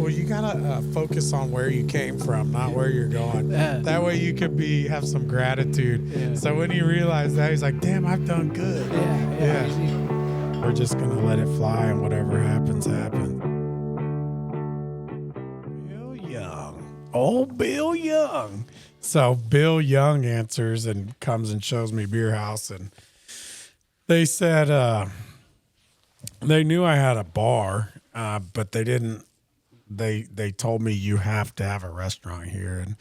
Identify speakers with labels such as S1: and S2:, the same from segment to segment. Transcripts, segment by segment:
S1: well, you gotta focus on where you came from, not where you're going. That way you could have some gratitude.
S2: Yeah.
S1: So when he realized that, he's like, damn, I've done good.
S2: Yeah.
S1: We're just gonna let it fly, and whatever happens, happens. Bill Young. Old Bill Young. So Bill Young answers and comes and shows me Beer House, and they said they knew I had a bar, but they didn't. They told me you have to have a restaurant here, and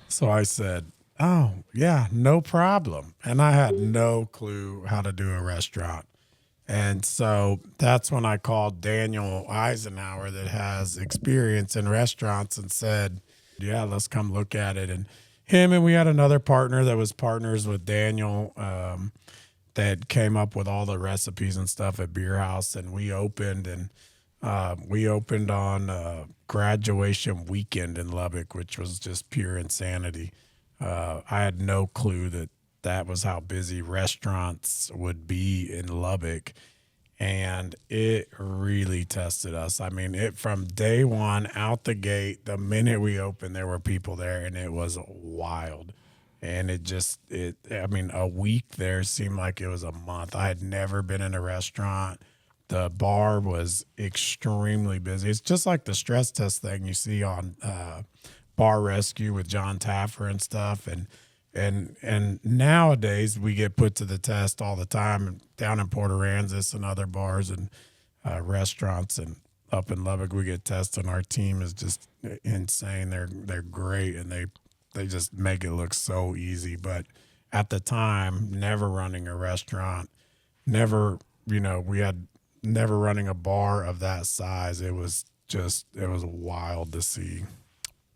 S1: so I said, "Oh yeah, no problem." And I had no clue how to do a restaurant, and so that's when I called Daniel Eisenhower, that has experience in restaurants, and said, "Yeah, let's come look at it." And we had another partner that was partners with Daniel. That came up with all the recipes and stuff at Beer House, and we opened on graduation weekend in Lubbock, which was just pure insanity. I had no clue that was how busy restaurants would be in Lubbock, and it really tested us. I mean, from day one out the gate, the minute we opened, there were people there, and it was wild. And a week there seemed like it was a month. I had never been in a restaurant. The bar was extremely busy. It's just like the stress test thing you see on Bar Rescue with John Taffer and stuff. And nowadays we get put to the test all the time down in Port Aransas and other bars and restaurants, and up in Lubbock we get tested. And our team is just insane. They're great, and they just make it look so easy. But at the time, never running a restaurant, never running a bar of that size. It was wild to see.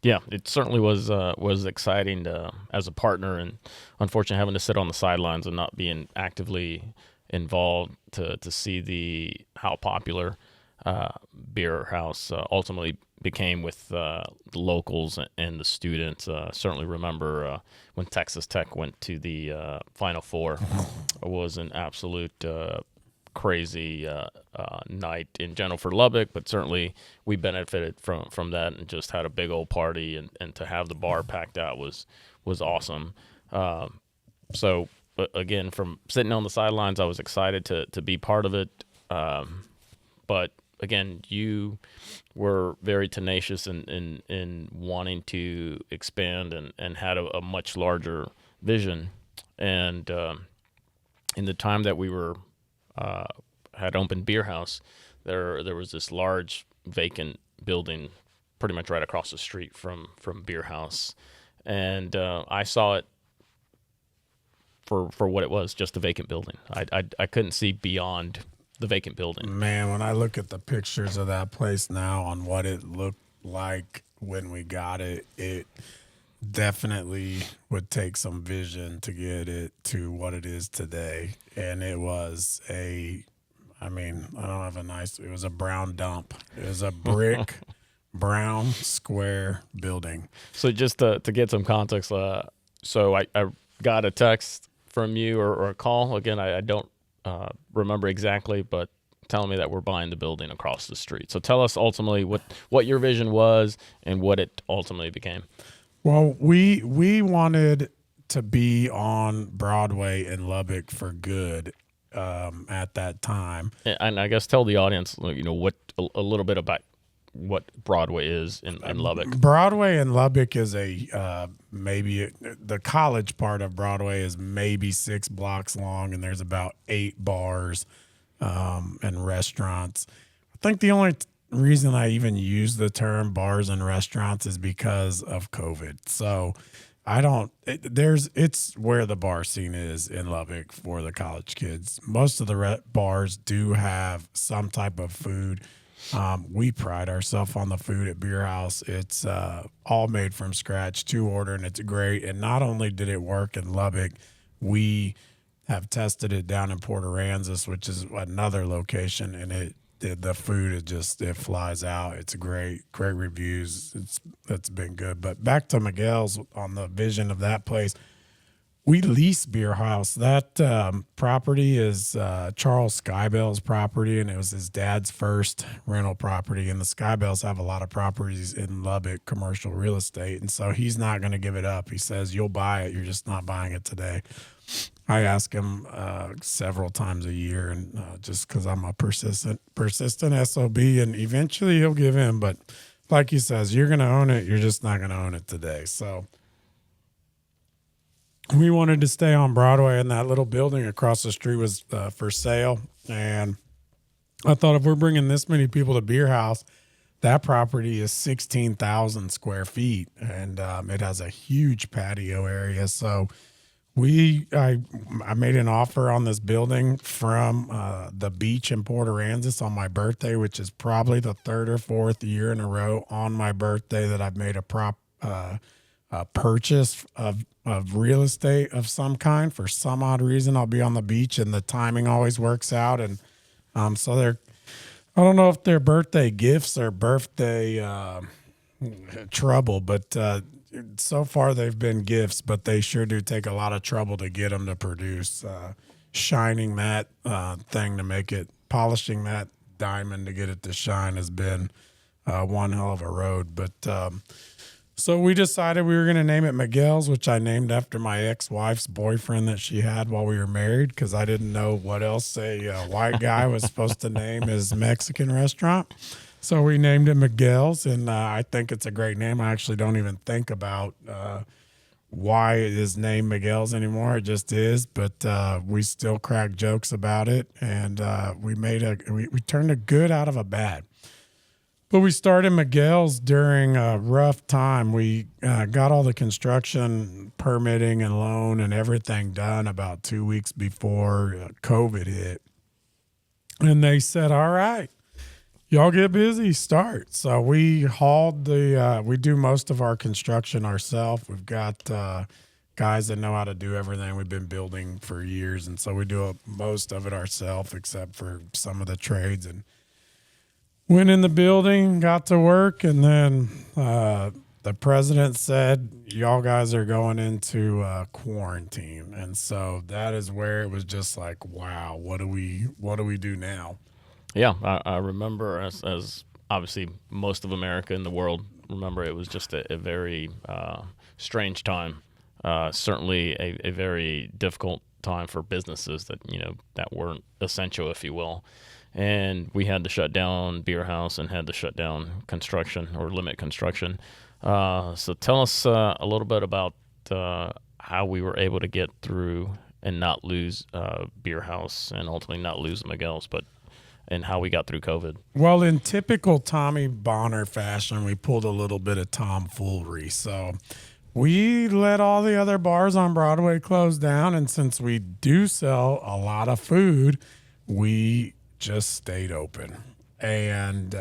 S3: Yeah, it certainly was exciting as a partner, and unfortunately having to sit on the sidelines and not being actively involved to see how popular Beer House ultimately became with the locals and the students. Certainly remember when Texas Tech went to the Final Four. It was an absolute crazy night in general for Lubbock, but certainly we benefited from that and just had a big old party, and to have the bar packed out was awesome. So again, from sitting on the sidelines, I was excited to be part of it. But again, you were very tenacious in wanting to expand and had a much larger vision. And in the time that we were had opened Beer House, there was this large vacant building pretty much right across the street from Beer House, and I saw it for what it was, just a vacant building. I couldn't see beyond the vacant building.
S1: Man, when I look at the pictures of that place now on what it looked like when we got it, it definitely would take some vision to get it to what it is today. And it was it was a brown dump. It was a brick brown square building.
S3: So just to get some context, so I got a text from you or a call. Again, I don't remember exactly, but telling me that we're buying the building across the street. So tell us ultimately what your vision was and what it ultimately became.
S1: Well, we wanted to be on Broadway in Lubbock for good at that time.
S3: And I guess tell the audience, what a little bit about what Broadway is in Lubbock.
S1: Broadway in Lubbock is the college part of Broadway is maybe 6 blocks long, and there's about 8 bars and restaurants. I think the only reason I even use the term bars and restaurants is because of COVID. So it's where the bar scene is in Lubbock for the college kids. Most of the bars do have some type of food. We pride ourselves on the food at Beer House. It's all made from scratch, to order, and it's great. And not only did it work in Lubbock, we have tested it down in Port Aransas, which is another location, and the food it flies out. It's great reviews. It's been good. But back to Miguel's on the vision of that place. We lease Beer House. That property is Charles Skybell's property, and it was his dad's first rental property. And the Skybells have a lot of properties in Lubbock, commercial real estate, and so he's not going to give it up. He says, "You'll buy it. You're just not buying it today." I ask him several times a year, and just because I'm a persistent SOB, and eventually he'll give in. But like he says, you're going to own it. You're just not going to own it today. So we wanted to stay on Broadway, and that little building across the street was for sale. And I thought, if we're bringing this many people to Beer House, that property is 16,000 square feet, and it has a huge patio area. So I made an offer on this building from the beach in Port Aransas on my birthday, which is probably the third or fourth year in a row on my birthday that I've made a purchase of real estate of some kind. For some odd reason, I'll be on the beach, and the timing always works out. And so I don't know if they're birthday gifts or birthday trouble, but so far they've been gifts, but they sure do take a lot of trouble to get them to produce. Shining that thing to make it, polishing that diamond to get it to shine has been one hell of a road. But so we decided we were going to name it Miguel's, which I named after my ex-wife's boyfriend that she had while we were married, because I didn't know what else a white guy was supposed to name his Mexican restaurant. So we named it Miguel's, and I think it's a great name. I actually don't even think about why it is named Miguel's anymore. It just is, but we still crack jokes about it, and we turned a good out of a bad. But we started Miguel's during a rough time. We got all the construction permitting and loan and everything done about 2 weeks before COVID hit. And they said, "All right, y'all get busy, start." So we hauled we do most of our construction ourselves. We've got guys that know how to do everything. We've been building for years, and so we do most of it ourselves, except for some of the trades. And went in the building, got to work, and then the president said, "Y'all guys are going into quarantine." And so that is where it was just like, wow, what do we do now?
S3: Yeah, I remember, as obviously most of America and the world remember, it was just a very strange time. Certainly a very difficult time for businesses that weren't essential, if you will. And we had to shut down Beer House and had to shut down construction or limit construction. So tell us a little bit about how we were able to get through and not lose Beer House and ultimately not lose Miguel's, and how we got through COVID.
S1: Well, in typical Tommy Bonner fashion, we pulled a little bit of tomfoolery. So we let all the other bars on Broadway close down, and since we do sell a lot of food, we just stayed open and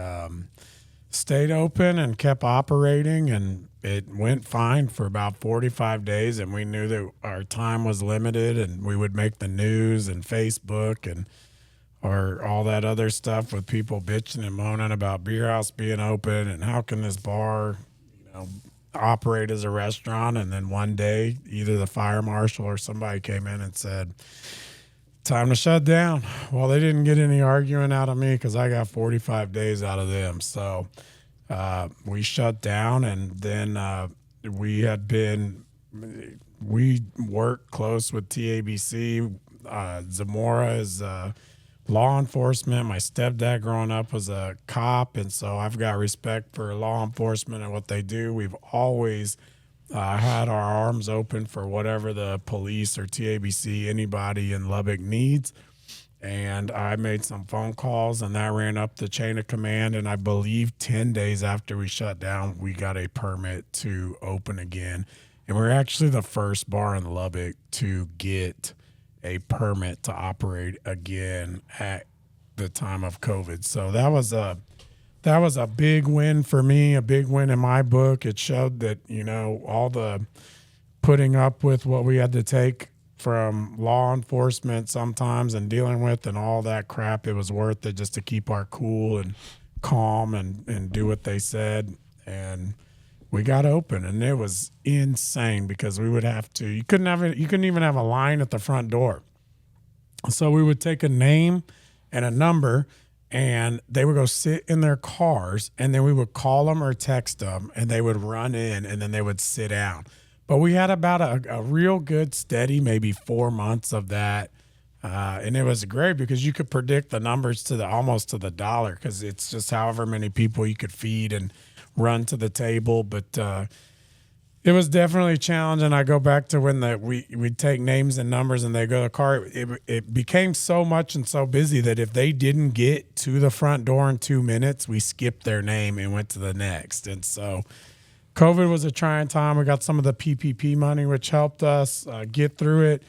S1: kept operating, and it went fine for about 45 days. And we knew that our time was limited, and we would make the news and Facebook or all that other stuff with people bitching and moaning about Beer House being open and how can this bar, operate as a restaurant. And then one day, either the fire marshal or somebody came in and said, "Time to shut down." Well, they didn't get any arguing out of me because I got 45 days out of them. So we shut down, and then we worked close with TABC. Zamora is law enforcement. My stepdad growing up was a cop, and so I've got respect for law enforcement and what they do. We've always had our arms open for whatever the police or TABC, anybody in Lubbock needs. And I made some phone calls, and that ran up the chain of command. And I believe 10 days after we shut down, we got a permit to open again. And we're actually the first bar in Lubbock to get a permit to operate again at the time of COVID. So that was a big win for me, a big win in my book. It showed that, all the putting up with what we had to take from law enforcement sometimes and dealing with and all that crap, it was worth it just to keep our cool and calm and do what they said. And we got open, and it was insane because we would have to. You couldn't even have a line at the front door. So we would take a name and a number, and they would go sit in their cars, and then we would call them or text them, and they would run in, and then they would sit down. But we had about a real good, steady, maybe 4 months of that. And it was great because you could predict the numbers to almost to the dollar, because it's just however many people you could feed and run to the table. But it was definitely challenging. I go back to when we'd take names and numbers and they go to the car. It became so much and so busy that if they didn't get to the front door in 2 minutes, we skipped their name and went to the next. And so COVID was a trying time. We got some of the PPP money, which helped us get through it.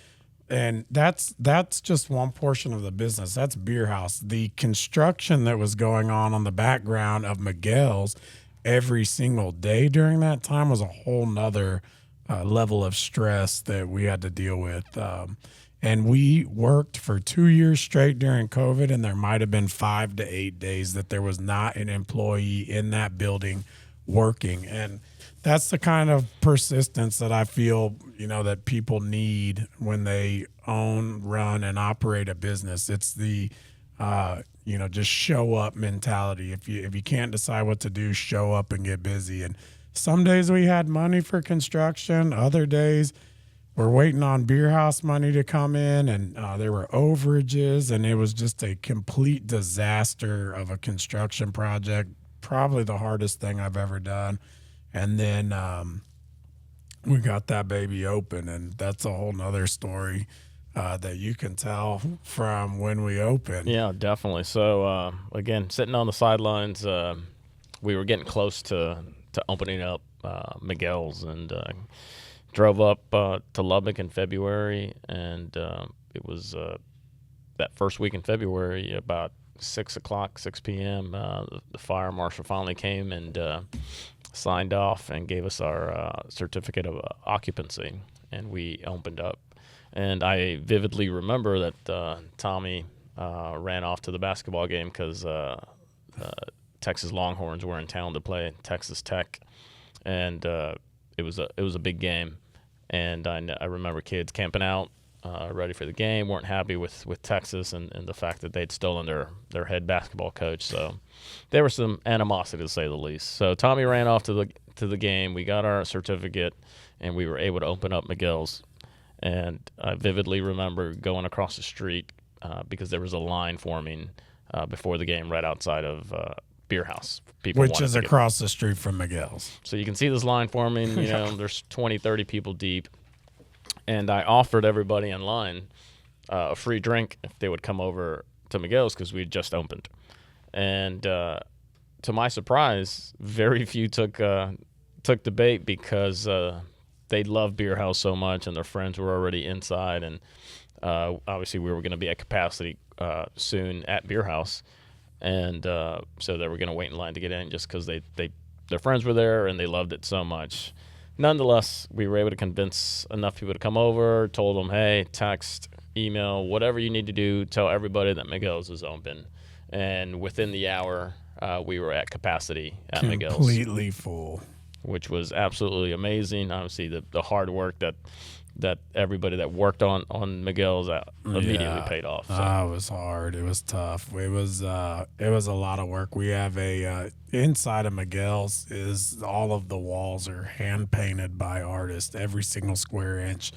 S1: And that's just one portion of the business. That's Beer House. The construction that was going on the background of Miguel's every single day during that time was a whole nother level of stress that we had to deal with. And we worked for 2 years straight during COVID, and there might have been 5 to 8 days that there was not an employee in that building working. And that's the kind of persistence that I feel, that people need when they own, run, and operate a business. It's the, just show up mentality. If you can't decide what to do, show up and get busy. And some days we had money for construction. Other days we're waiting on Beer House money to come in, and there were overages, and it was just a complete disaster of a construction project. Probably the hardest thing I've ever done. And then we got that baby open, and that's a whole nother story that you can tell from when we opened.
S3: Yeah, definitely. So, again, sitting on the sidelines, we were getting close to opening up Miguel's, and drove up to Lubbock in February, and it was that first week in February, about 6 p.m., the fire marshal finally came and signed off and gave us our certificate of occupancy, and we opened up. And I vividly remember that Tommy ran off to the basketball game because Texas Longhorns were in town to play Texas Tech, and it was a big game. And I remember kids camping out, ready for the game, weren't happy with Texas and the fact that they'd stolen their head basketball coach. So there was some animosity, to say the least. So Tommy ran off to the game. We got our certificate, and we were able to open up Miguel's. And I vividly remember going across the street because there was a line forming before the game right outside of Beer House.
S1: Which is across the street from Miguel's.
S3: So you can see this line forming. There's 20, 30 people deep. And I offered everybody in line a free drink if they would come over to Miguel's because we had just opened. And to my surprise, very few took the bait because they love Beer House so much, and their friends were already inside. And obviously we were going to be at capacity soon at Beer House. And so they were going to wait in line to get in just because their friends were there and they loved it so much. Nonetheless, we were able to convince enough people to come over, told them, hey, text, email, whatever you need to do, tell everybody that Miguel's is open. And within the hour, we were at capacity at Miguel's.
S1: Completely full.
S3: Which was absolutely amazing. Obviously, the hard work that everybody that worked on Miguel's immediately paid off. So.
S1: It was hard. It was tough. It was a lot of work. We have inside of Miguel's is all of the walls are hand painted by artists. Every single square inch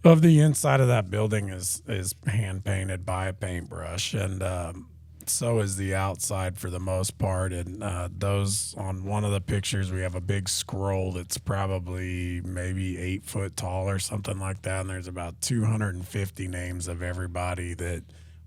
S1: of the inside of that building is hand painted by a paintbrush, and so is the outside for the most part. And those on one of the pictures, we have a big scroll that's probably maybe 8 foot tall or something like that. And there's about 250 names of everybody that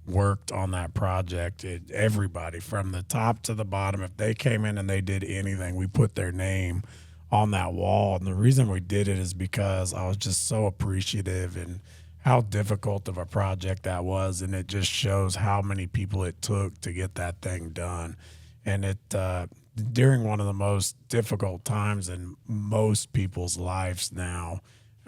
S1: worked on that project. Everybody from the top to the bottom, if they came in and they did anything, we put their name on that wall. And the reason we did it is because I was just so appreciative and how difficult of a project that was, and it just shows how many people it took to get that thing done. And it during one of the most difficult times in most people's lives now,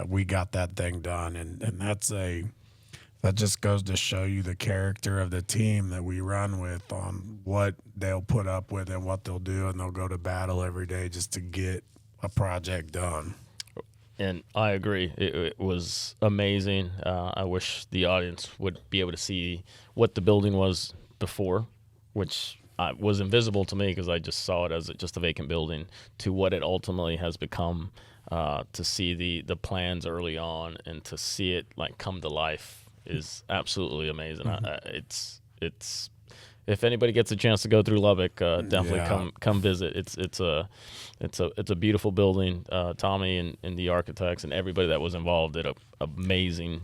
S1: we got that thing done, and that just goes to show you the character of the team that we run with, on what they'll put up with and what they'll do, and they'll go to battle every day just to get a project done.
S3: And I agree. It was amazing. I wish the audience would be able to see what the building was before, which was invisible to me because I just saw it as just a vacant building, to what it ultimately has become. To see the plans early on and to see it like come to life is absolutely amazing. It's if anybody gets a chance to go through Lubbock, definitely come visit. It's a beautiful building. Tommy and the architects and everybody that was involved did an amazing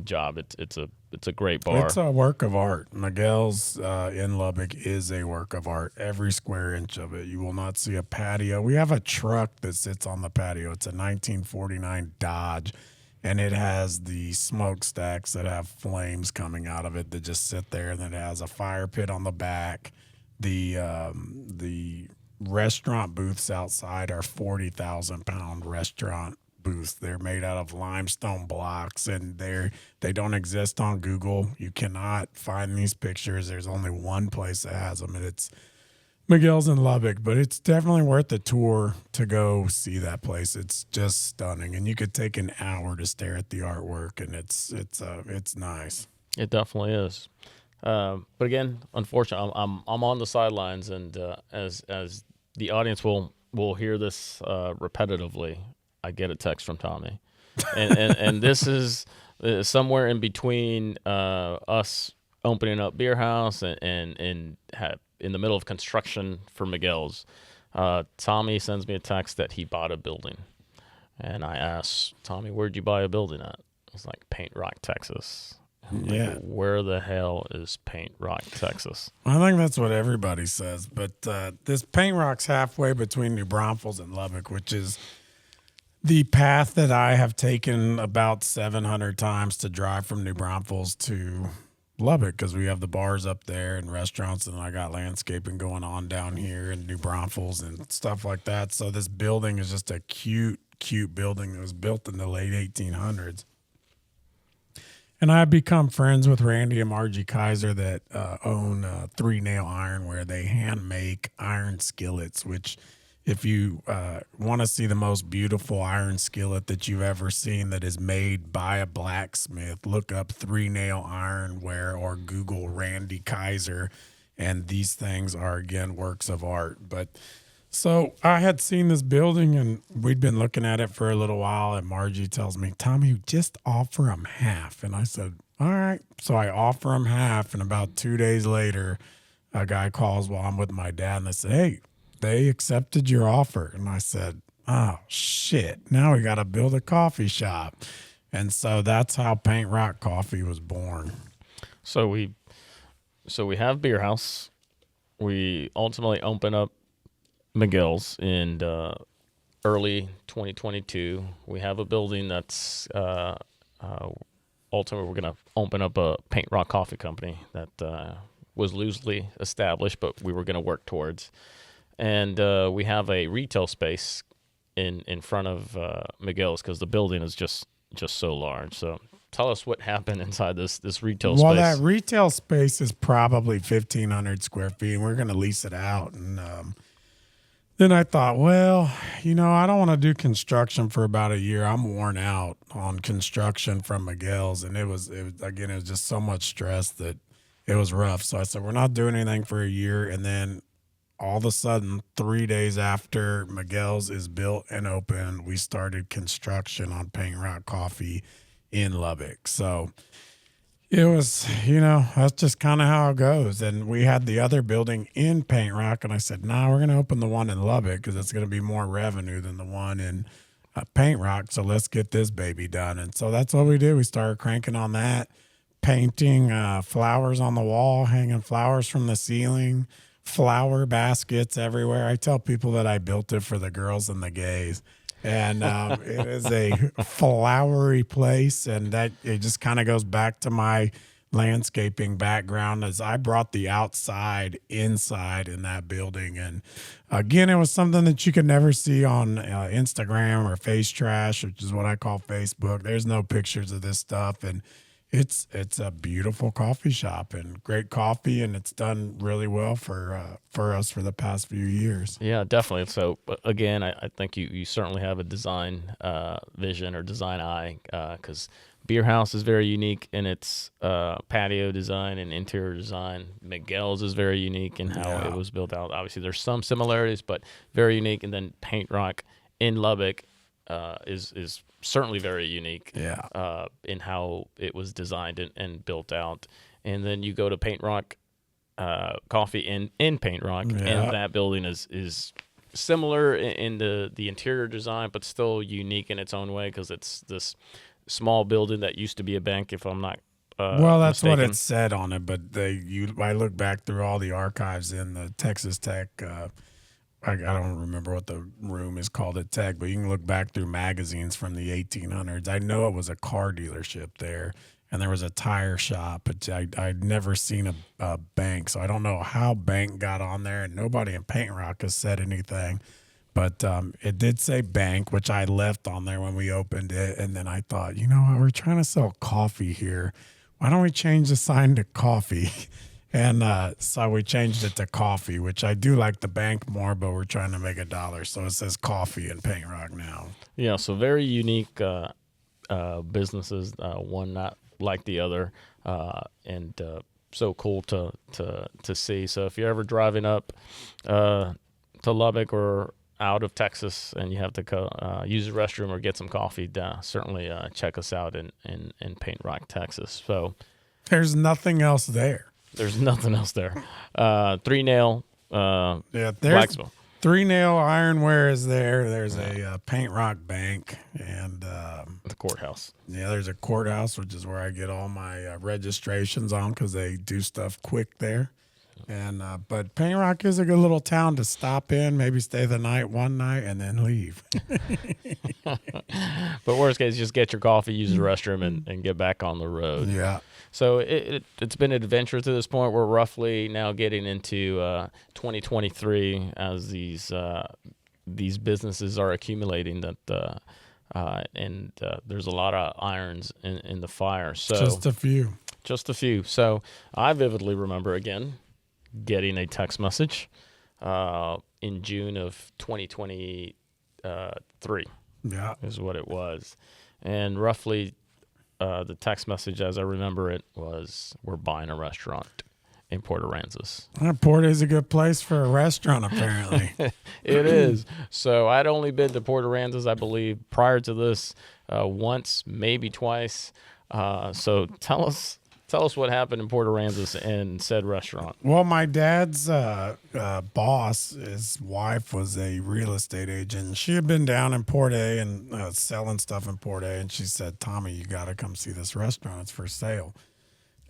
S3: job. It's a great bar.
S1: It's a work of art. Miguel's in Lubbock is a work of art. Every square inch of it. You will not see a patio. We have a truck that sits on the patio. It's a 1949 Dodge, and it has the smokestacks that have flames coming out of it that just sit there, and then it has a fire pit on the back. The restaurant booths outside are 40,000-pound restaurant booths. They're made out of limestone blocks, and they don't exist on Google. You cannot find these pictures. There's only one place that has them, and it's Miguel's in Lubbock. But it's definitely worth the tour to go see that place. It's just stunning, and you could take an hour to stare at the artwork, and it's nice.
S3: It definitely is. But again, unfortunately, I'm on the sidelines, and as the audience will hear this repetitively, I get a text from Tommy, and this is somewhere in between us opening up Beer House and in the middle of construction for Miguel's. Tommy sends me a text that he bought a building, and I asked Tommy, "Where'd you buy a building at?" It's like Paint Rock, Texas.
S1: Yeah.
S3: Like, where the hell is Paint Rock, Texas?
S1: I think that's what everybody says, but this Paint Rock's halfway between New Braunfels and Lubbock, which is the path that I have taken about 700 times to drive from New Braunfels to Lubbock, because we have the bars up there and restaurants, and I got landscaping going on down here in New Braunfels and stuff like that. So this building is just a cute building that was built in the late 1800s. And I've become friends with Randy and Margie Kaiser that own Three Nail Iron, where they hand make iron skillets, which if you want to see the most beautiful iron skillet that you've ever seen that is made by a blacksmith, look up Three Nail Ironware or Google Randy Kaiser, and these things are, again, works of art. But so I had seen this building, and we'd been looking at it for a little while, and Margie tells me, "Tommy, just offer them half." And I said, "All right." So I offer them half, and about 2 days later, a guy calls while I'm with my dad, and they said, "Hey, they accepted your offer." And I said, "Oh, shit. Now we got to build a coffee shop." And so that's how Paint Rock Coffee was born.
S3: So we have Beer House. We ultimately open up Miguel's in early 2022. We have a building that's ultimately we're going to open up a Paint Rock Coffee Company that was loosely established, but we were going to work towards. And we have a retail space in front of Miguel's because the building is just so large. So tell us what happened inside this retail space.
S1: Well, that retail space is probably 1,500 square feet, and we're going to lease it out. And then I thought, well, I don't want to do construction for about a year. I'm worn out on construction from Miguel's, and it was just so much stress that it was rough. So I said, we're not doing anything for a year. And then all of a sudden, 3 days after Miguel's is built and open, we started construction on Paint Rock Coffee in Lubbock. So it was, that's just kind of how it goes. And we had the other building in Paint Rock, and I said, we're going to open the one in Lubbock because it's going to be more revenue than the one in Paint Rock. So let's get this baby done. And so that's what we did. We started cranking on that, painting flowers on the wall, hanging flowers from the ceiling, flower baskets everywhere. I tell people that I built it for the girls and the gays. And it is a flowery place, and that it just kind of goes back to my landscaping background as I brought the outside inside in that building. And again, it was something that you could never see on Instagram or Face Trash, which is what I call Facebook. There's no pictures of this stuff, and It's a beautiful coffee shop and great coffee, and it's done really well for us for the past few years.
S3: Yeah, definitely. So again, I think you certainly have a design vision or design eye, because Beer House is very unique in its patio design and interior design. Miguel's is very unique in how it was built out. Obviously, there's some similarities, but very unique. And then Paint Rock in Lubbock is certainly very unique in how it was designed and built out. And then you go to Paint Rock Coffee in Paint Rock, and that building is similar in the interior design, but still unique in its own way because it's this small building that used to be a bank, if I'm not
S1: well, that's
S3: mistaken.
S1: what it said on it, but I look back through all the archives in the Texas Tech. I don't remember what the room is called at Tech, but you can look back through magazines from the 1800s. I know it was a car dealership there, and there was a tire shop, but I'd never seen a bank, so I don't know how bank got on there, and nobody in Paint Rock has said anything. But it did say bank, which I left on there when we opened it, and then I thought, you know what, we're trying to sell coffee here. Why don't we change the sign to coffee? And so we changed it to coffee, which I do like the bank more, but we're trying to make $1. So it says coffee in Paint Rock now.
S3: Yeah, so very unique businesses, one not like the other, and so cool to see. So if you're ever driving up to Lubbock or out of Texas and you have to go use the restroom or get some coffee, certainly check us out in Paint Rock, Texas. So
S1: there's nothing else there.
S3: There's nothing else there. 3-nail.
S1: There's
S3: Blacksville.
S1: 3-nail ironware is there. There's a Paint Rock bank and
S3: The courthouse.
S1: Yeah, there's a courthouse, which is where I get all my registrations on because they do stuff quick there. And but Paint Rock is a good little town to stop in, maybe stay the night one night, and then leave.
S3: But worst case, just get your coffee, use the restroom, and get back on the road.
S1: Yeah.
S3: So it's been an adventure to this point. We're roughly now getting into 2023 as these businesses are accumulating that and there's a lot of irons in the fire. So
S1: Just a few.
S3: So I vividly remember again getting a text message in June of 2023.
S1: Yeah.
S3: Is what it was, and roughly. The text message, as I remember it, was, "We're buying a restaurant in Port Aransas."
S1: Port is a good place for a restaurant, apparently.
S3: It is. So I'd only been to Port Aransas, I believe, prior to this once, maybe twice. So tell us what happened in Port Aransas and said restaurant.
S1: Well, my dad's boss, his wife was a real estate agent. She had been down in Port A and selling stuff in Port A, and she said, "Tommy, you got to come see this restaurant. It's for sale."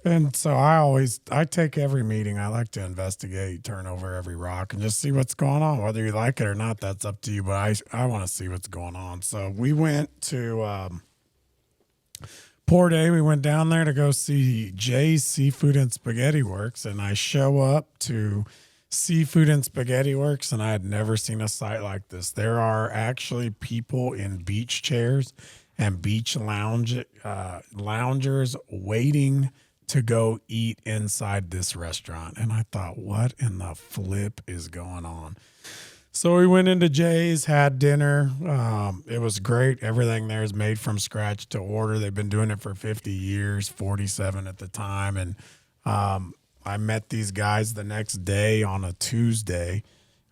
S1: And so I take every meeting. I like to investigate, turn over every rock, and just see what's going on. Whether you like it or not, that's up to you. But I want to see what's going on. So we went to Port A. We went down there to go see Jay's Seafood and Spaghetti Works, and I show up to Seafood and Spaghetti Works, and I had never seen a sight like this. There are actually people in beach chairs and beach loungers waiting to go eat inside this restaurant. And I thought, what in the flip is going on? So we went into Jay's, had dinner. It was great. Everything there is made from scratch to order. They've been doing it for 50 years, 47 at the time. And I met these guys the next day on a Tuesday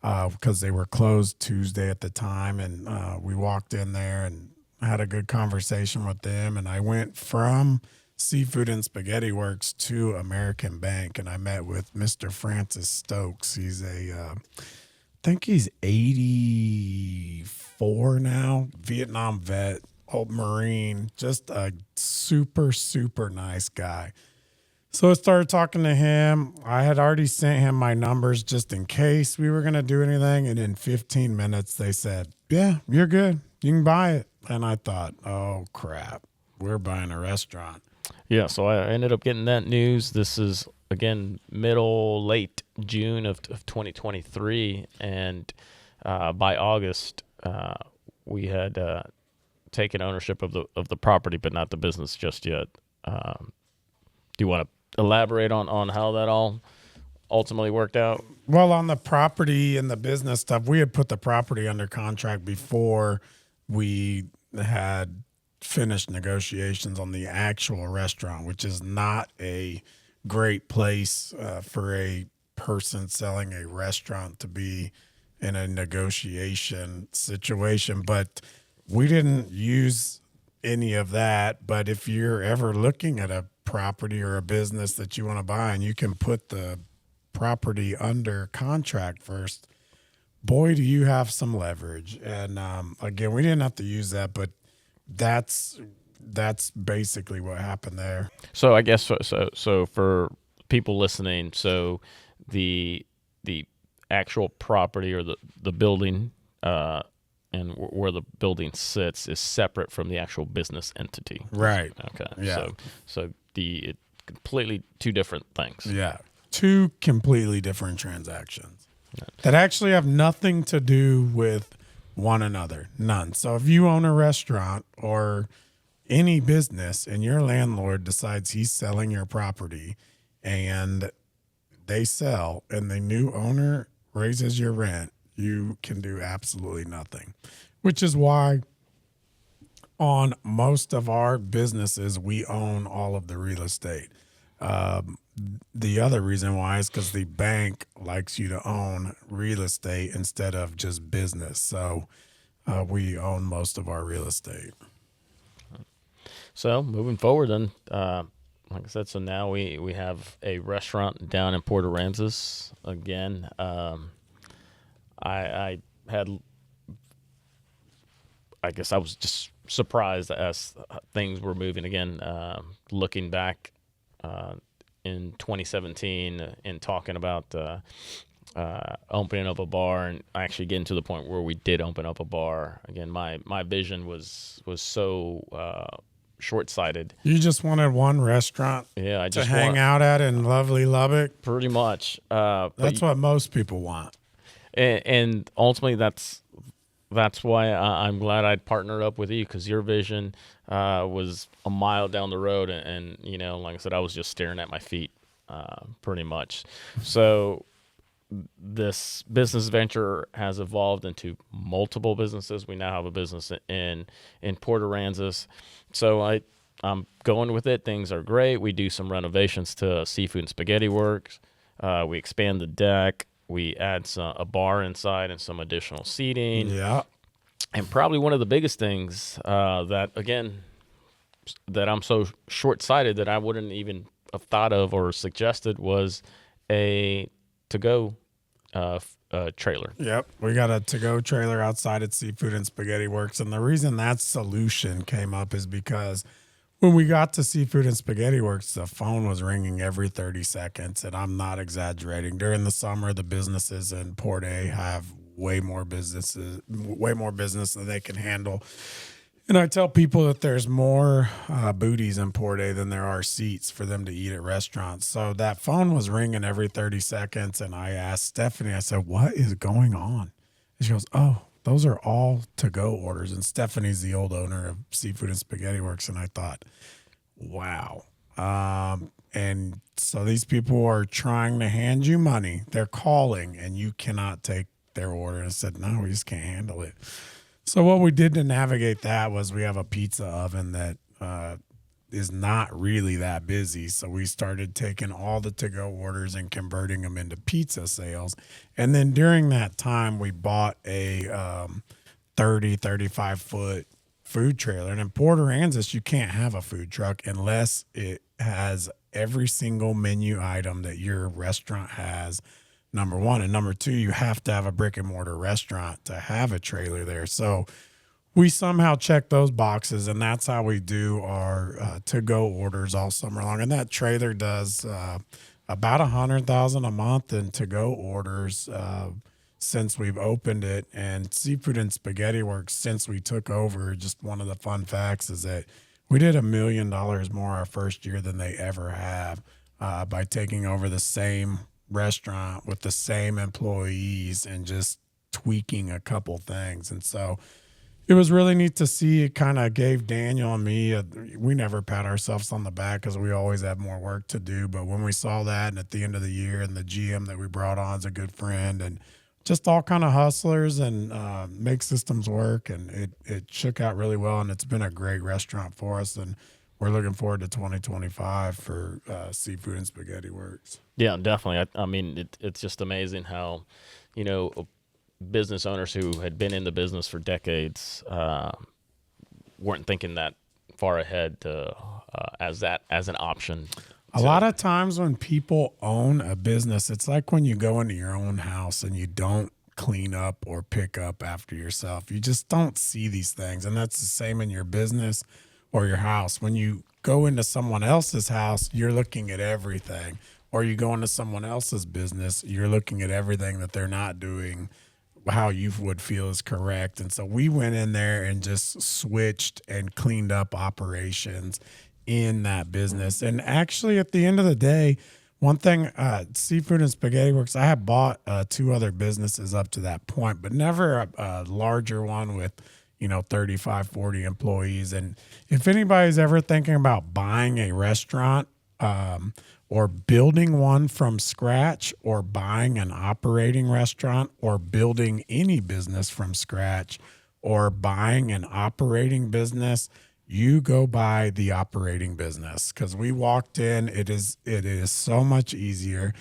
S1: because they were closed Tuesday at the time. And we walked in there and had a good conversation with them. And I went from Seafood and Spaghetti Works to American Bank, and I met with Mr. Francis Stokes. He's I think he's 84 now, Vietnam vet, old Marine, just a super, super nice guy. So I started talking to him. I had already sent him my numbers just in case we were going to do anything. And in 15 minutes, they said, "Yeah, you're good. You can buy it." And I thought, oh, crap, we're buying a restaurant.
S3: Yeah, so I ended up getting that news. This is, again, late June of 2023, and by August, we had taken ownership of the property, but not the business just yet. you want to elaborate on how that all ultimately worked out?
S1: Well, on the property and the business stuff, we had put the property under contract before we had finished negotiations on the actual restaurant, which is not a great place for a person selling a restaurant to be in a negotiation situation. But we didn't use any of that. But if you're ever looking at a property or a business that you want to buy and you can put the property under contract first, boy, do you have some leverage. And again, we didn't have to use that, but that's basically what happened there.
S3: So I guess so for people listening, so the actual property or the building and where the building sits is separate from the actual business entity.
S1: Right.
S3: Okay.
S1: Yeah.
S3: So it completely two different things.
S1: Yeah. Two completely different transactions that actually have nothing to do with one another. None. So if you own a restaurant or any business and your landlord decides he's selling your property and they sell and the new owner raises your rent, you can do absolutely nothing, which is why on most of our businesses, we own all of the real estate. The other reason why is because the bank likes you to own real estate instead of just business. So we own most of our real estate.
S3: So moving forward, then, like I said, so now we have a restaurant down in Port Aransas again. I guess I was just surprised as things were moving again. Looking back in 2017 and talking about opening up a bar and actually getting to the point where we did open up a bar. Again, my vision was so short-sighted.
S1: You just wanted one restaurant to hang out at in lovely Lubbock?
S3: Pretty much.
S1: That's what most people want.
S3: And ultimately, that's why I'm glad I'd partnered up with you, because your vision was a mile down the road, and like I said, I was just staring at my feet, pretty much. So this business venture has evolved into multiple businesses. We now have a business in Port Aransas. So I'm going with it. Things are great. We do some renovations to Seafood and Spaghetti Works. We expand the deck. We add a bar inside and some additional seating.
S1: Yeah.
S3: And probably one of the biggest things that I'm so short-sighted that I wouldn't even have thought of or suggested was a to-go trailer.
S1: Yep. We got a to-go trailer outside at Seafood and Spaghetti Works. And the reason that solution came up is because when we got to Seafood and Spaghetti Works, the phone was ringing every 30 seconds. And I'm not exaggerating. During the summer, the businesses in Port A have way more business than they can handle. And I tell people that there's more booties in Port A than there are seats for them to eat at restaurants. So that phone was ringing every 30 seconds. And I asked Stephanie, I said, what is going on? And she goes, oh, those are all to-go orders. And Stephanie's the old owner of Seafood and Spaghetti Works. And I thought, wow. And so these people are trying to hand you money. They're calling, and you cannot take their order. And I said, no, we just can't handle it. So what we did to navigate that was we have a pizza oven that is not really that busy. So we started taking all the to-go orders and converting them into pizza sales. And then during that time, we bought a 35-foot food trailer. And in Port Aransas, you can't have a food truck unless it has every single menu item that your restaurant has, number one. And number two, you have to have a brick and mortar restaurant to have a trailer there. So we somehow check those boxes, and that's how we do our to-go orders all summer long. And that trailer does about 100,000 a month in to-go orders since we've opened it. And Seafood and Spaghetti Works, since we took over, just one of the fun facts is that we did $1 million more our first year than they ever have by taking over the same restaurant with the same employees and just tweaking a couple things. And so it was really neat to see. It kind of gave Daniel and me, we never pat ourselves on the back because we always have more work to do. But when we saw that, and at the end of the year, and the GM that we brought on is a good friend, and just all kind of hustlers and make systems work, and it shook out really well, and it's been a great restaurant for us, and we're looking forward to 2025 for Seafood and Spaghetti Works.
S3: Yeah, definitely. I mean, it's just amazing how, business owners who had been in the business for decades weren't thinking that far ahead as an option.
S1: A lot of times when people own a business, it's like when you go into your own house and you don't clean up or pick up after yourself. You just don't see these things. And that's the same in your business or your house. When you go into someone else's house, you're looking at everything. Or you go into someone else's business, you're looking at everything that they're not doing how you would feel is correct. And so we went in there and just switched and cleaned up operations in that business. And actually, at the end of the day, one thing, Seafood and Spaghetti Works, I have bought 2 other businesses up to that point, but never a larger one with, 35, 40 employees. And if anybody's ever thinking about buying a restaurant, or building one from scratch, or buying an operating restaurant, or building any business from scratch, or buying an operating business, you go buy the operating business, because we walked in. It is so much easier.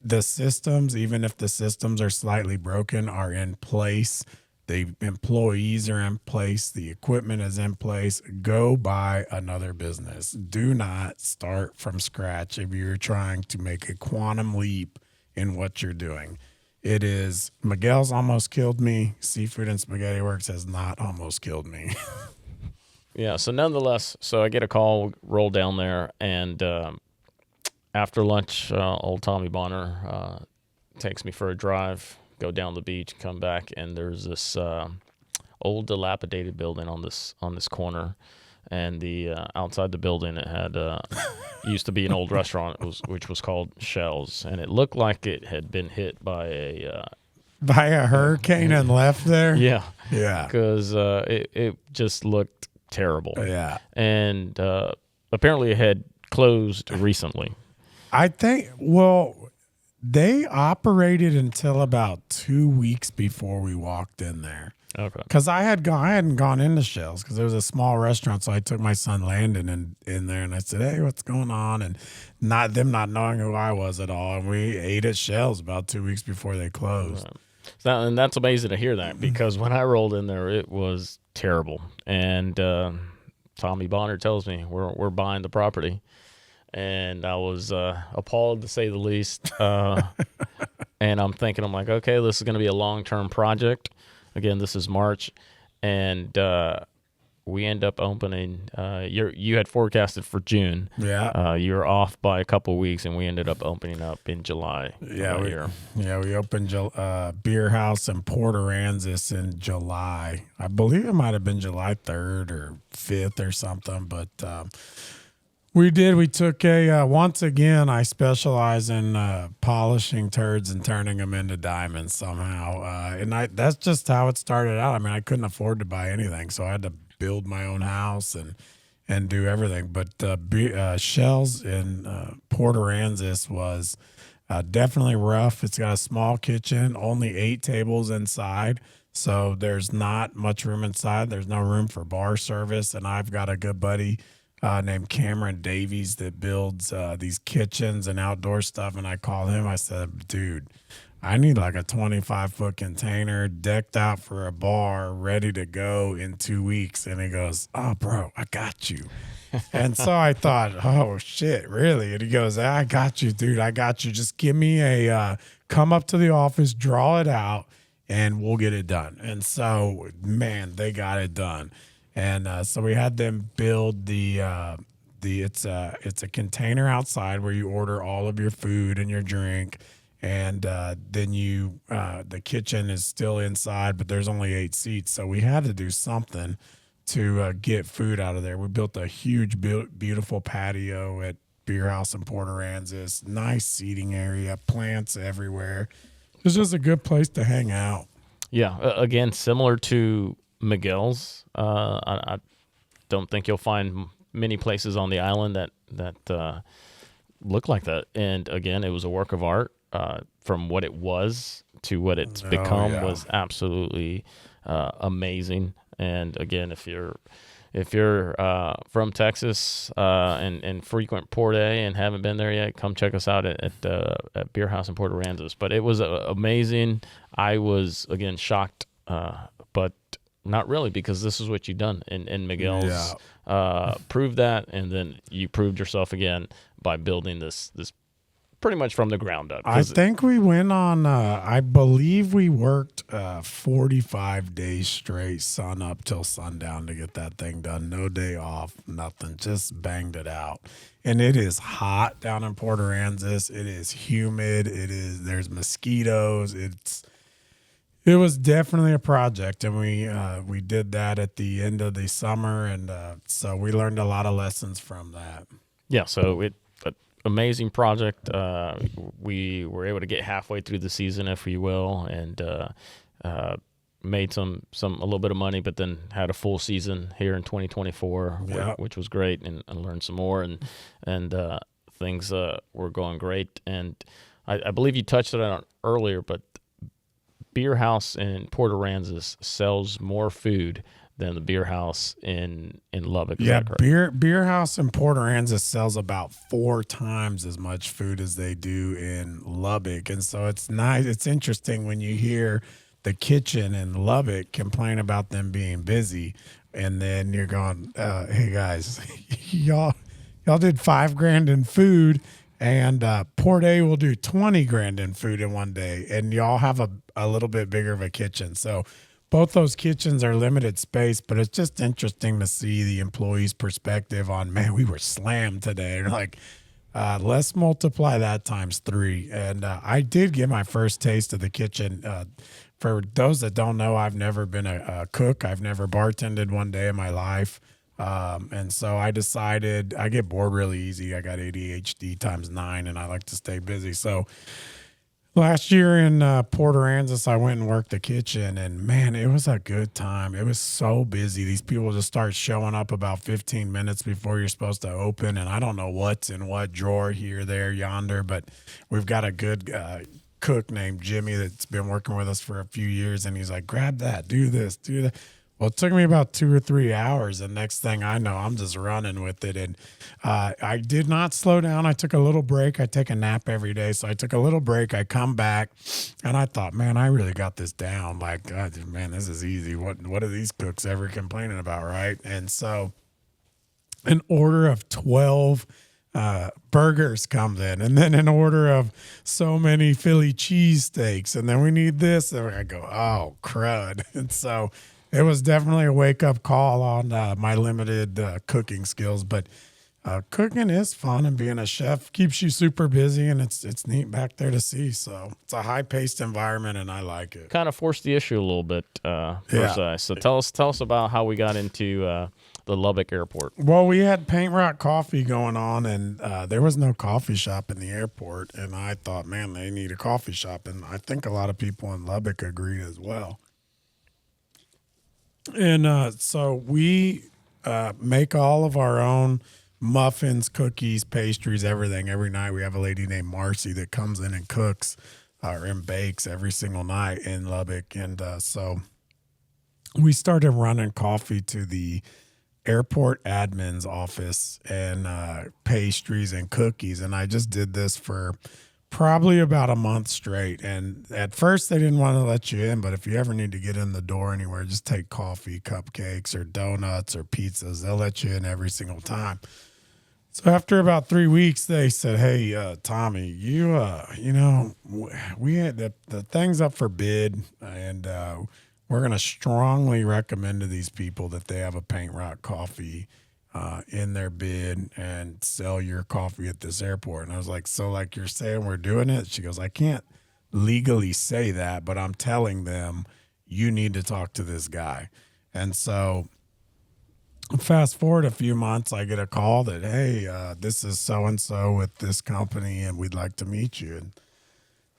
S1: The systems, even if the systems are slightly broken, are in place. The employees are in place. The equipment is in place. Go buy another business. Do not start from scratch if you're trying to make a quantum leap in what you're doing. It is, Miguel's almost killed me. Seafood and Spaghetti Works has not almost killed me.
S3: Yeah, so nonetheless, I get a call, roll down there, and after lunch, old Tommy Bonner takes me for a drive, go down the beach, come back, and there's this old dilapidated building on this corner, and the outside the building, it had used to be an old restaurant, which was called Shells, and it looked like it had been hit by a
S1: hurricane and left there.
S3: Yeah,
S1: yeah,
S3: because it just looked terrible.
S1: Yeah,
S3: and apparently it had closed recently.
S1: I think. Well, they operated until about 2 weeks before we walked in there.
S3: Okay.
S1: Because I hadn't gone into Shells because it was a small restaurant. So I took my son Landon in there, and I said, "Hey, what's going on?" And not knowing who I was at all. And we ate at Shells about 2 weeks before they closed.
S3: Right. And that's amazing to hear that, because when I rolled in there, it was terrible. And Tommy Bonner tells me we're buying the property. And I was appalled, to say the least. And I'm thinking, I'm like, okay, this is going to be a long-term project. Again, this is March. And we end up opening. You had forecasted for June.
S1: Yeah.
S3: You were off by a couple of weeks, and we ended up opening up in July.
S1: We opened Beer House in Port Aransas in July. I believe it might have been July 3rd or 5th or something, but we did. We took once again, I specialize in polishing turds and turning them into diamonds somehow. And that's just how it started out. I mean, I couldn't afford to buy anything, so I had to build my own house and do everything. But Shells in Port Aransas was definitely rough. It's got a small kitchen, only 8 tables inside. So there's not much room inside. There's no room for bar service. And I've got a good buddy named Cameron Davies that builds these kitchens and outdoor stuff. And I called him. I said, dude, I need like a 25-foot container decked out for a bar ready to go in 2 weeks. And he goes, oh, bro, I got you. And so I thought, oh, shit, really? And he goes, I got you, dude. I got you. Just give me come up to the office, draw it out, and we'll get it done. And so, man, they got it done. And so we had them build it's a container outside where you order all of your food and your drink, and then the kitchen is still inside, but there's only 8 seats, so we had to do something to get food out of there. We built a huge, beautiful patio at Beer House in Port Aransas, nice seating area, plants everywhere. It was just a good place to hang out.
S3: Yeah, again, similar to Miguel's. I don't think you'll find many places on the island that look like that. And again, it was a work of art. From what it was to what it's become was absolutely amazing. And again, if you're from Texas and frequent Port A and haven't been there yet, come check us out at Beer House in Port Aransas. But it was amazing. I was again shocked, but not really, because this is what you've done. And Miguel's proved that, and then you proved yourself again by building this pretty much from the ground up.
S1: I think we went on, I believe we worked 45 days straight, sun up till sundown, to get that thing done. No day off, nothing, just banged it out. And it is hot down in Port Aransas. It is humid. There's mosquitoes. It was definitely a project, and we did that at the end of the summer, and so we learned a lot of lessons from that.
S3: Yeah, so amazing project. We were able to get halfway through the season, if you will, and made a little bit of money, but then had a full season here in 2024, which was great, and learned some more, and things were going great. And I believe you touched on it earlier, but Beer House in Port Aransas sells more food than the Beer House in Lubbock.
S1: Yeah, beer House in Port Aransas sells about 4 times as much food as they do in Lubbock. And so it's nice. It's interesting when you hear the kitchen in Lubbock complain about them being busy, and then you're going, hey guys, y'all did $5,000 in food, and Port A will do $20,000 in food in one day, and y'all have a little bit bigger of a kitchen. So both those kitchens are limited space, but it's just interesting to see the employees' perspective on, man, we were slammed today. And like, let's multiply that times 3. And I did get my first taste of the kitchen. For those that don't know, I've never been a cook. I've never bartended one day in my life. And so I decided, I get bored really easy. I got ADHD times 9, and I like to stay busy. So last year in Port Aransas, I went and worked the kitchen, and man, it was a good time. It was so busy. These people just start showing up about 15 minutes before you're supposed to open, and I don't know what's in what drawer here, there, yonder, but we've got a good cook named Jimmy that's been working with us for a few years, and he's like, grab that, do this, do that. Well, it took me about 2 or 3 hours, and next thing I know, I'm just running with it. And I did not slow down. I took a little break. I take a nap every day, so I took a little break. I come back, and I thought, man, I really got this down. Like, God, man, this is easy. What are these cooks ever complaining about, right? And so an order of 12 burgers comes in, and then an order of so many Philly cheesesteaks, and then we need this. And I go, oh, crud. And so it was definitely a wake-up call on my limited cooking skills, but cooking is fun, and being a chef keeps you super busy, and it's neat back there to see. So it's a high-paced environment, and I like it.
S3: Kind of forced the issue a little bit. So tell us about how we got into the Lubbock Airport.
S1: Well, we had Paint Rock Coffee going on, and there was no coffee shop in the airport, and I thought, man, they need a coffee shop, and I think a lot of people in Lubbock agreed as well. And so we make all of our own muffins, cookies, pastries, everything. Every night we have a lady named Marcy that comes in and cooks and bakes every single night in Lubbock. And so we started running coffee to the airport admin's office, and pastries and cookies. And I just did this for probably about a month straight. And at first they didn't want to let you in, but if you ever need to get in the door anywhere, just take coffee, cupcakes, or donuts or pizzas. They'll let you in every single time. So after about 3 weeks, they said, hey, Tommy, you know, we had the thing's up for bid, and we're going to strongly recommend to these people that they have a Paint Rock Coffee in their bid and sell your coffee at this airport. And I was like, so like you're saying we're doing it? She goes, I can't legally say that, but I'm telling them you need to talk to this guy. And so fast forward a few months, I get a call that, hey, this is so-and-so with this company, and we'd like to meet you. And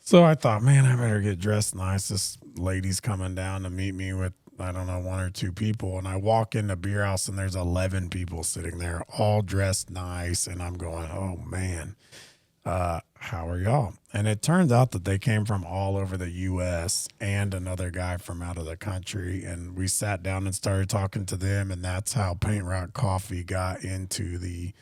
S1: so I thought, man, I better get dressed nice. This lady's coming down to meet me with I don't know, one or two people. And I walk in the beer house and there's 11 people sitting there, all dressed nice. And I'm going, oh man, how are y'all? And it turns out that they came from all over the U.S. and another guy from out of the country. And we sat down and started talking to them. And that's how Paint Rock Coffee got into the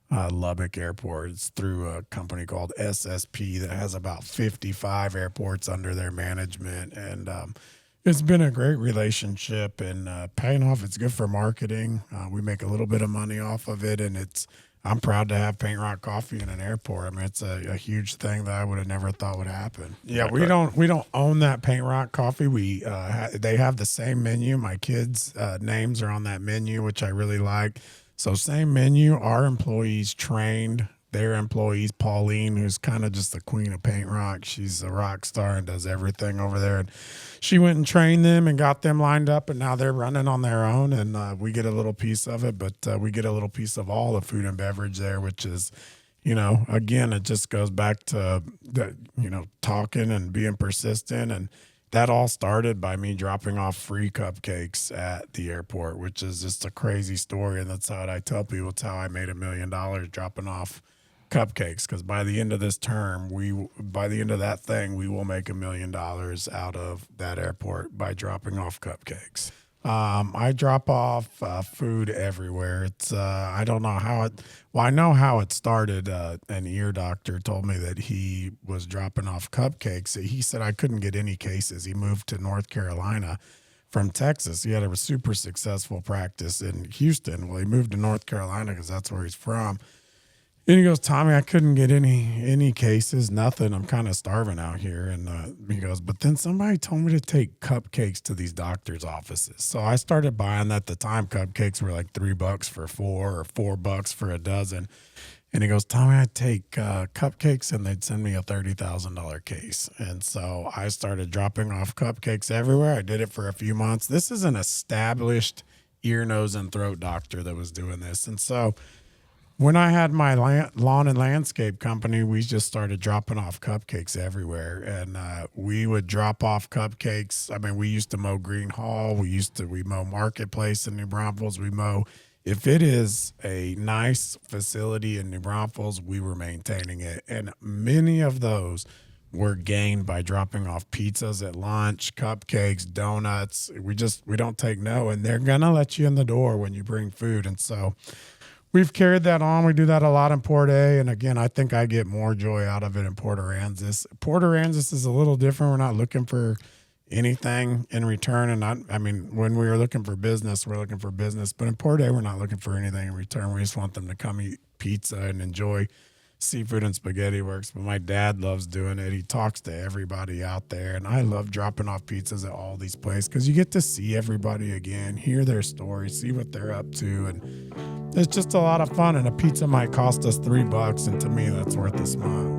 S1: Lubbock Airport. It's through a company called SSP that has about 55 airports under their management. And it's been a great relationship and paying off. It's good for marketing. We make a little bit of money off of it. And I'm proud to have Paint Rock Coffee in an airport. I mean, it's a huge thing that I would have never thought would happen. Yeah, we don't own that Paint Rock Coffee. They have the same menu. My kids' names are on that menu, which I really like. So same menu. Our employees trained their employees. Pauline, who's kind of just the queen of Paint Rock. She's a rock star and does everything over there. And she went and trained them and got them lined up, and now they're running on their own. And we get a little piece of it, but we get a little piece of all the food and beverage there, which is, again, it just goes back to talking and being persistent. And that all started by me dropping off free cupcakes at the airport, which is just a crazy story. And that's how I tell people it's how I made $1 million dropping off cupcakes. Because by the end of this term, by the end of that thing, we will make $1 million out of that airport by dropping off cupcakes. I drop off food everywhere. It's I don't know how it. Well, I know how it started. An ear doctor told me that he was dropping off cupcakes. He said I couldn't get any cases. He moved to North Carolina from Texas. He had a super successful practice in Houston. Well, he moved to North Carolina because that's where he's from. And he goes, Tommy, I couldn't get any cases, nothing. I'm kind of starving out here. And he goes, but then somebody told me to take cupcakes to these doctors' offices. So I started buying. At the time, cupcakes were like $3 for 4 or $4 for a dozen. And he goes, Tommy, I'd take cupcakes and they'd send me a $30,000 case. And so I started dropping off cupcakes everywhere. I did it for a few months. This is an established ear, nose, and throat doctor that was doing this. And so when I had my lawn and landscape company, we just started dropping off cupcakes everywhere. And we would drop off cupcakes. I mean, we used to mow Green Hall. We mow Marketplace in New Braunfels. If it is a nice facility in New Braunfels, we were maintaining it. And many of those were gained by dropping off pizzas at lunch, cupcakes, donuts. We don't take no. And they're going to let you in the door when you bring food. And so we've carried that on. We do that a lot in Port A. And again, I think I get more joy out of it in Port Aransas. Port Aransas is a little different. We're not looking for anything in return. And when we are looking for business, we're looking for business. But in Port A, we're not looking for anything in return. We just want them to come eat pizza and enjoy Seafood and Spaghetti Works. But my dad loves doing it. He talks to everybody out there. And I love dropping off pizzas at all these places because you get to see everybody again, hear their stories, see what they're up to. And it's just a lot of fun. And a pizza might cost us $3. And to me, that's worth a smile.